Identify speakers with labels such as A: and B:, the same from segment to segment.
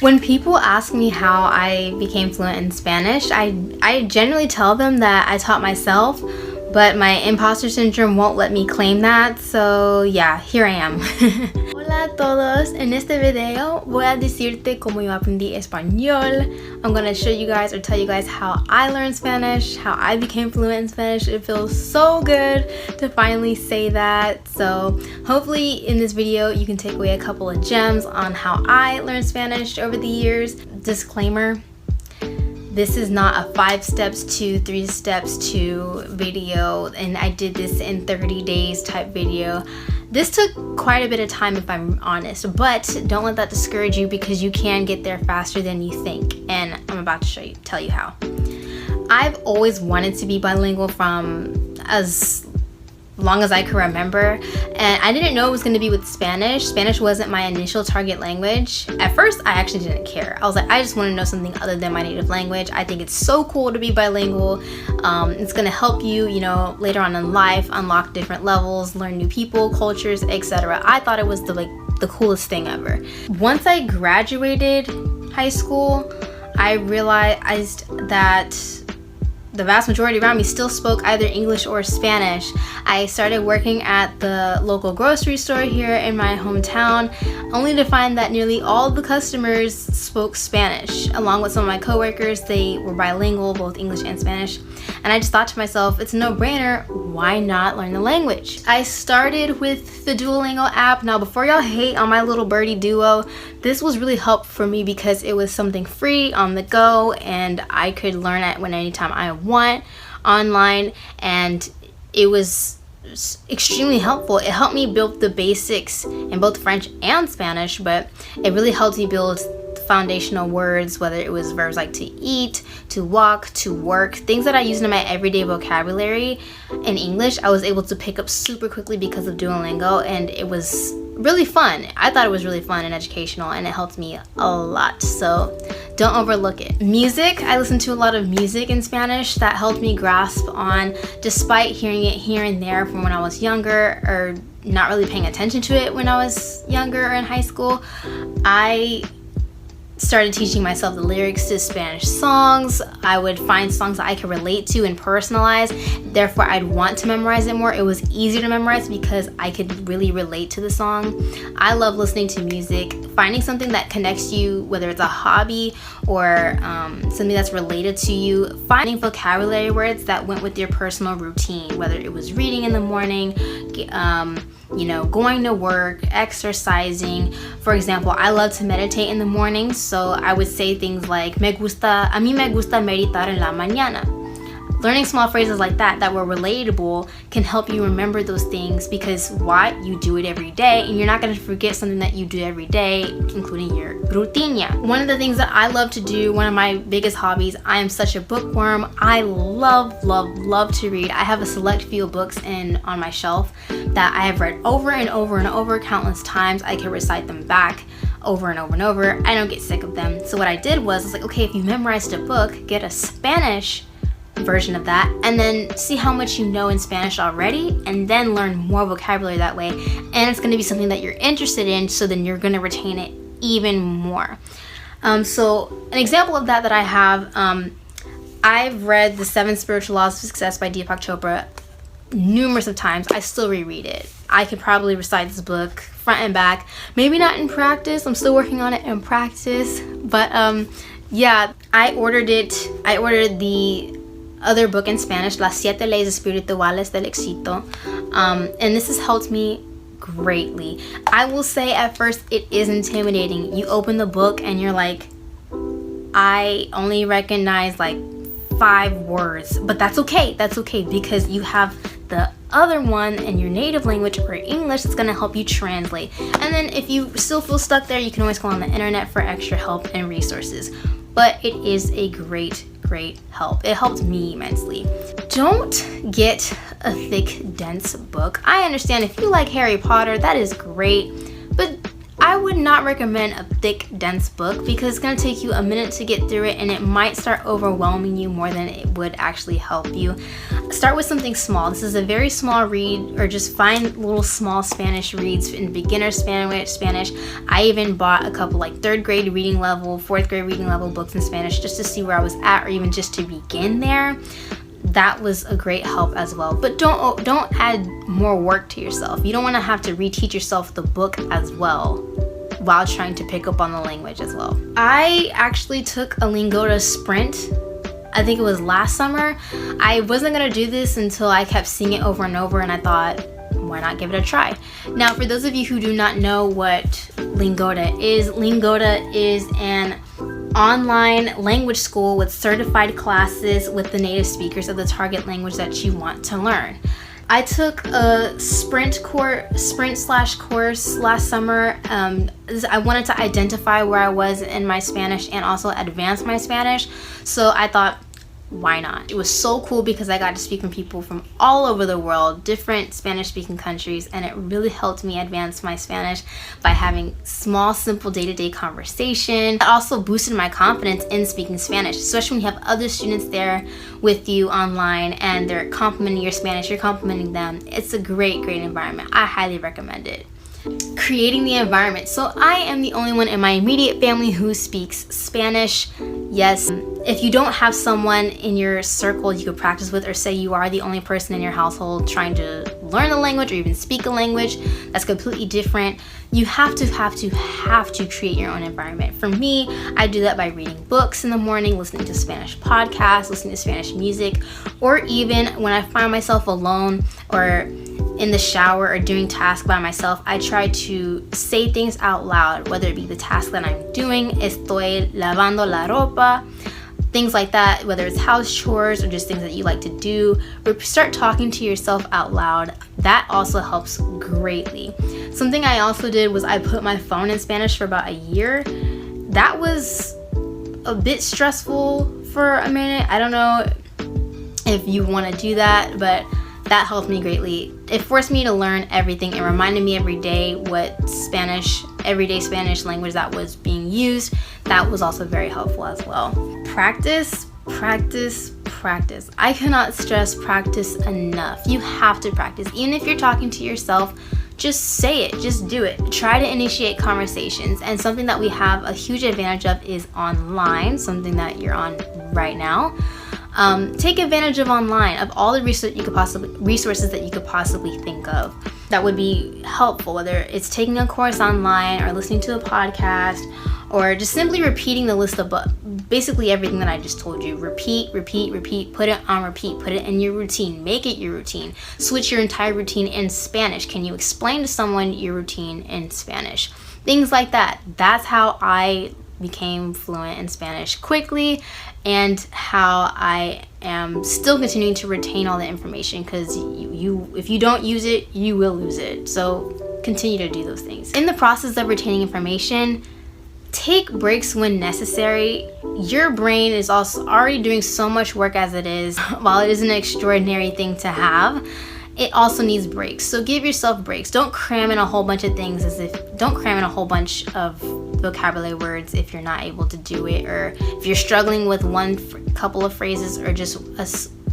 A: When people ask me how I became fluent in Spanish, I generally tell them that I taught myself, but my imposter syndrome won't let me claim that, so yeah, here I am. Hola a todos, en este video voy a decirte cómo yo aprendí español. I'm gonna show you guys or tell you guys how I learned Spanish, how I became fluent in Spanish. It feels so good to finally say that. So hopefully in this video you can take away a couple of gems on how I learned Spanish over the years. Disclaimer, this is not a 5 steps to 3 steps to video, and I did this in 30 days type video. This took quite a bit of time if I'm honest, but don't let that discourage you because you can get there faster than you think, and I'm about to tell you how. I've always wanted to be bilingual from as long as I can remember, and I didn't know it was going to be with Spanish. Spanish wasn't my initial target language. At first, I actually didn't care. I was like, I just want to know something other than my native language. I think it's so cool to be bilingual. It's going to help you, you know, later on in life, unlock different levels, learn new people, cultures, etc. I thought it was the coolest thing ever. Once I graduated high school, I realized that the vast majority around me still spoke either English or Spanish. I started working at the local grocery store here in my hometown, only to find that nearly all the customers spoke Spanish. Along with some of my coworkers, they were bilingual, both English and Spanish. And I just thought to myself, it's a no-brainer, why not learn the language? I started with the Duolingo app. Now, before y'all hate on my little birdie duo, this was really helpful for me because it was something free on the go and I could learn it anytime I want online, and it was extremely helpful. It helped me build the basics in both French and Spanish, but it really helped me build foundational words, whether it was verbs like to eat, to walk, to work, things that I use in my everyday vocabulary in English. I was able to pick up super quickly because of Duolingo, and it was really fun. I thought it was really fun and educational, and it helped me a lot, so don't overlook it. Music, I listened to a lot of music in Spanish that helped me grasp on, despite hearing it here and there from when I was younger or not really paying attention to it when I was younger or in high school. I started teaching myself the lyrics to Spanish songs. I would find songs that I could relate to and personalize. Therefore, I'd want to memorize it more. It was easier to memorize because I could really relate to the song. I love listening to music. Finding something that connects you, whether it's a hobby or something that's related to you. Finding vocabulary words that went with your personal routine, whether it was reading in the morning, you know, going to work, exercising. For example, I love to meditate in the morning, so I would say things like a mí me gusta meditar en la mañana. Learning small phrases like that were relatable can help you remember those things because why? You do it every day, and you're not going to forget something that you do every day, including your rutina. One of the things that I love to do, one of my biggest hobbies, I am such a bookworm. I love to read. I have a select few books on my shelf that I have read over and over countless times. I can recite them back over and over. I don't get sick of them. So what I did was, I was like, okay, if you memorized a book, get a Spanish version of that and then see how much you know in Spanish already, and then learn more vocabulary that way, and it's going to be something that you're interested in, so then you're going to retain it even more. So an example of that I have, I've read The 7 Spiritual Laws of Success by Deepak Chopra numerous of times. I still reread it. I could probably recite this book front and back, maybe not in practice. I'm still working on it in practice, but yeah, I ordered the other book in Spanish, Las 7 Leyes Espirituales del Éxito, and this has helped me greatly. I will say at first it is intimidating. You open the book and you're like, I only recognize like 5 words, but that's okay because you have the other one in your native language or English that's going to help you translate. And then if you still feel stuck there, you can always go on the internet for extra help and resources. But it is a great help. It helped me immensely. Don't get a thick, dense book. I understand if you like Harry Potter, that is great, but I would not recommend a thick, dense book because it's going to take you a minute to get through it and it might start overwhelming you more than it would actually help you. Start with something small. This is a very small read, or just find little small Spanish reads in beginner Spanish. I even bought a couple like 3rd grade reading level, 4th grade reading level books in Spanish just to see where I was at, or even just to begin there. That was a great help as well. But don't add more work to yourself. You don't want to have to reteach yourself the book as well while trying to pick up on the language as well. I actually took a Lingota Sprint. I think it was last summer. I wasn't gonna do this until I kept seeing it over and over, and I thought, why not give it a try? Now, for those of you who do not know what Lingota is an online language school with certified classes with the native speakers of the target language that you want to learn. I took a sprint slash course last summer. I wanted to identify where I was in my Spanish and also advance my Spanish. So I thought, why not? It was so cool because I got to speak with people from all over the world, different Spanish speaking countries, and it really helped me advance my Spanish by having small, simple day-to-day conversation. It also boosted my confidence in speaking Spanish, especially when you have other students there with you online and they're complimenting your Spanish, you're complimenting them. It's a great environment. I highly recommend it. Creating the environment. So I am the only one in my immediate family who speaks Spanish. Yes, if you don't have someone in your circle you could practice with, or say you are the only person in your household trying to learn the language or even speak a language that's completely different, you have to create your own environment. For me, I do that by reading books in the morning, listening to Spanish podcasts, listening to Spanish music, or even when I find myself alone or in the shower or doing tasks by myself, I try to say things out loud, whether it be the task that I'm doing, estoy lavando la ropa, things like that, whether it's house chores or just things that you like to do, or start talking to yourself out loud. That also helps greatly. Something I also did was I put my phone in Spanish for about a year. That was a bit stressful for a minute. I don't know if you want to do that, but that helped me greatly. It forced me to learn everything. It reminded me every day what everyday Spanish language that was being used. That was also very helpful as well. Practice. I cannot stress practice enough. You have to practice. Even if you're talking to yourself, just say it, just do it. Try to initiate conversations. And something that we have a huge advantage of is online, something that you're on right now. Take advantage of online, of all the resources that you could possibly think of that would be helpful, whether it's taking a course online or listening to a podcast or just simply repeating the list of basically everything that I just told you. Repeat, put it on repeat, put it in your routine, make it your routine. Switch your entire routine in Spanish. Can you explain to someone your routine in Spanish? Things like that. That's how I became fluent in Spanish quickly, and how I am still continuing to retain all the information, because if you don't use it, you will lose it. So continue to do those things. In the process of retaining information, take breaks when necessary. Your brain is also already doing so much work as it is. While it is an extraordinary thing to have, it also needs breaks. So give yourself breaks. Don't cram in a whole bunch of things don't cram in a whole bunch of vocabulary words if you're not able to do it, or if you're struggling with couple of phrases, or just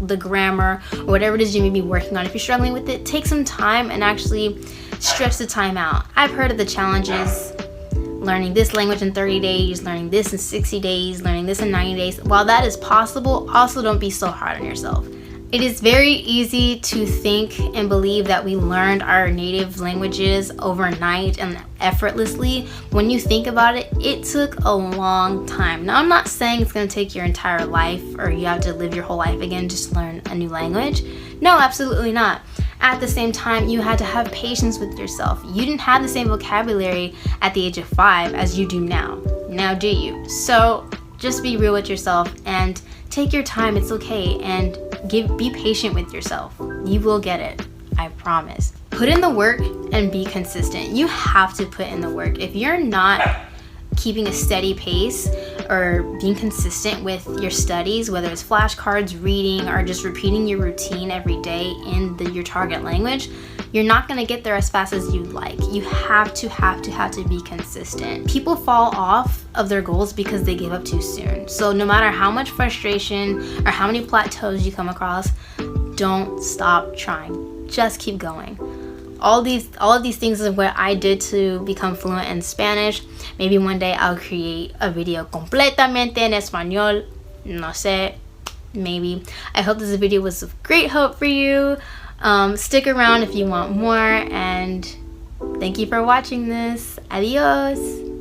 A: the grammar, or whatever it is you may be working on. If you're struggling with it, take some time and actually stretch the time out. I've heard of the challenges, learning this language in 30 days, learning this in 60 days, learning this in 90 days. While that is possible, also don't be so hard on yourself. It is very easy to think and believe that we learned our native languages overnight and effortlessly. When you think about it, it took a long time. Now, I'm not saying it's going to take your entire life, or you have to live your whole life again just to learn a new language. No, absolutely not. At the same time, you had to have patience with yourself. You didn't have the same vocabulary at the age of 5 as you do now. Now do you? So just be real with yourself and take your time. It's okay. And be patient with yourself. You will get it. I promise. Put in the work and be consistent. You have to put in the work. If you're not keeping a steady pace or being consistent with your studies, whether it's flashcards, reading, or just repeating your routine every day in your target language, you're not gonna get there as fast as you'd like. You have to be consistent. People fall off of their goals because they give up too soon. So no matter how much frustration or how many plateaus you come across, don't stop trying. Just keep going. All of these things is what I did to become fluent in Spanish. Maybe one day I'll create a video completamente en español. No sé, maybe. I hope this video was of great help for you. Stick around if you want more, and thank you for watching this. Adios.